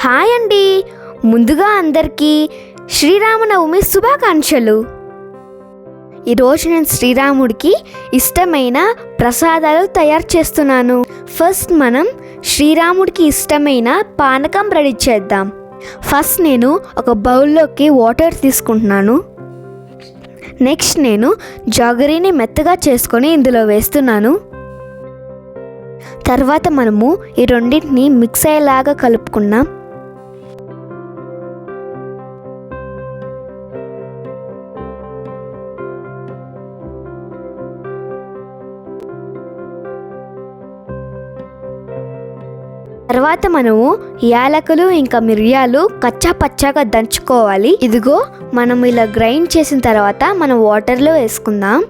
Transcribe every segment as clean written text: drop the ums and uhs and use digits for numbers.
Hi అండి, ముందుగా అందరికీ శ్రీరామనవమి శుభాకాంక్షలు. ఈరోజు నేను శ్రీరాముడికి ఇష్టమైన ప్రసాదాలు తయారు చేస్తున్నాను. ఫస్ట్ మనం శ్రీరాముడికి ఇష్టమైన పానకం రెడీ చేద్దాం. ఫస్ట్ నేను ఒక బౌల్లోకి వాటర్ తీసుకుంటున్నాను. నెక్స్ట్ నేను జాగరీని మెత్తగా చేసుకొని ఇందులో వేస్తున్నాను. తర్వాత మనము ఈ రెండింటిని మిక్స్ అయ్యేలాగా కలుపుకున్నాం. తర్వాత మనము యాలకులు ఇంకా మిరియాలు కచ్చా పచ్చాగా దంచుకోవాలి. ఇదిగో మనం ఇలా గ్రైండ్ చేసిన తర్వాత మనం వాటర్లో వేసుకుందాం.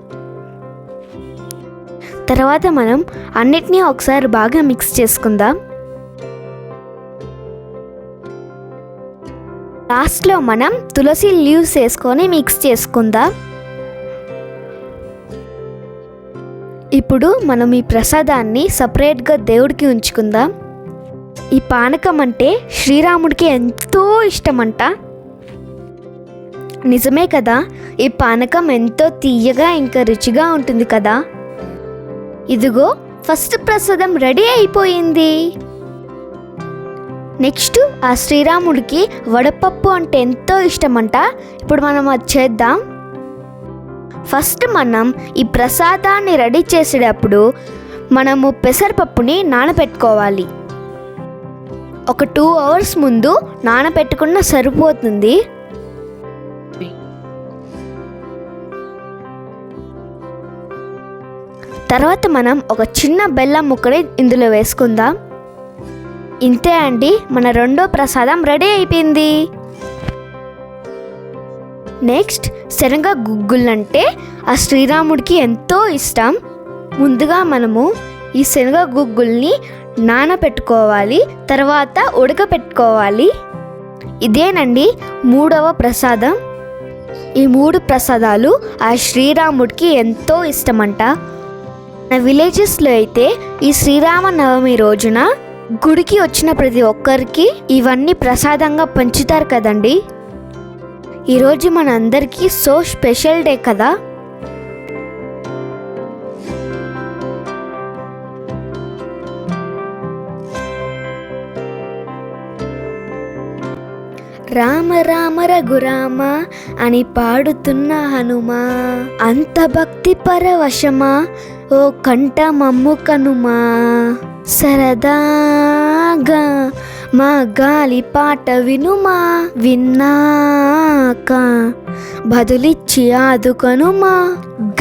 తర్వాత మనం అన్నిటినీ ఒకసారి బాగా మిక్స్ చేసుకుందాం. లాస్ట్లో మనం తులసి లీవ్స్ వేసుకొని మిక్స్ చేసుకుందాం. ఇప్పుడు మనం ఈ ప్రసాదాన్ని సపరేట్గా దేవుడికి ఉంచుకుందాం. ఈ పానకం అంటే శ్రీరాముడికి ఎంతో ఇష్టమంట. నిజమే కదా, ఈ పానకం ఎంతో తీయగా ఇంకా రుచిగా ఉంటుంది కదా. ఇదిగో ఫస్ట్ ప్రసాదం రెడీ అయిపోయింది. నెక్స్ట్ ఆ శ్రీరాముడికి వడపప్పు అంటే ఎంతో ఇష్టమంట. ఇప్పుడు మనం అది చేద్దాం. ఫస్ట్ మనం ఈ ప్రసాదాన్ని రెడీ చేసేటప్పుడు మనము పెసరపప్పుని నానబెట్టుకోవాలి. ఒక 2 hours ముందు నానబెట్టుకున్న సరిపోతుంది. తర్వాత మనం ఒక చిన్న బెల్లం ముక్కని ఇందులో వేసుకుందాం. ఇంతే అండి, మన రెండో ప్రసాదం రెడీ అయిపోయింది. నెక్స్ట్ శనగ గుగ్గులంటే ఆ శ్రీరాముడికి ఎంతో ఇష్టం. ముందుగా మనము ఈ శనగ గుగ్గుల్ని నానబెట్టుకోవాలి, తర్వాత ఉడకపెట్టుకోవాలి. ఇదేనండి 3వ ప్రసాదం. ఈ 3 ప్రసాదాలు ఆ శ్రీరాముడికి ఎంతో ఇష్టమంట. మన విలేజెస్లో అయితే ఈ శ్రీరామనవమి రోజున గుడికి వచ్చిన ప్రతి ఒక్కరికి ఇవన్నీ ప్రసాదంగా పంచుతారు కదండి. ఈరోజు మన అందరికీ సో స్పెషల్ డే కదా. రామ రామ రఘురామ అని పాడుతున్న హనుమా, అంత భక్తి పరవశమా ఓ కంట మమ్ము కనుమా. సరదాగా మా గాలి పాట వినుమా, విన్నాక బదులిచ్చి ఆదుకొనుమా.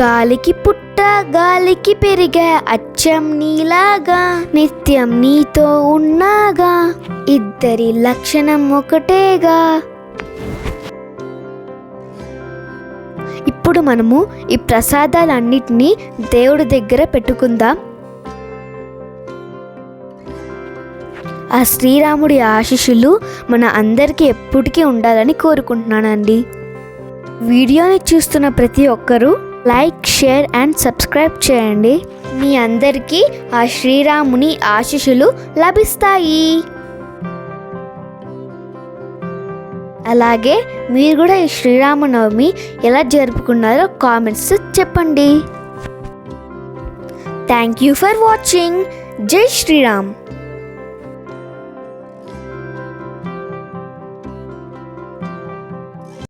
గాలికి పుట్ట గాలికి పెరిగా అచ్చం నీలాగా, నిత్యం నీతో ఉన్నాగా, ఇద్దరి లక్షణం ఒకటేగా. ఇప్పుడు మనము ఈ ప్రసాదాలన్నిటినీ దేవుడి దగ్గర పెట్టుకుందాం. ఆ శ్రీరాముడి ఆశీస్సులు మన అందరికీ ఎప్పటికీ ఉండాలని కోరుకుంటున్నానండి. వీడియోని చూస్తున్న ప్రతి ఒక్కరూ లైక్, షేర్ అండ్ సబ్స్క్రైబ్ చేయండి. మీ అందరికీ ఆ శ్రీరాముని ఆశీస్సులు లభిస్తాయి. అలాగే మీరు కూడా ఈ శ్రీరామనవమి ఎలా జరుపుకున్నారో కామెంట్స్ చెప్పండి. Thank you for watching. జై శ్రీరామ్.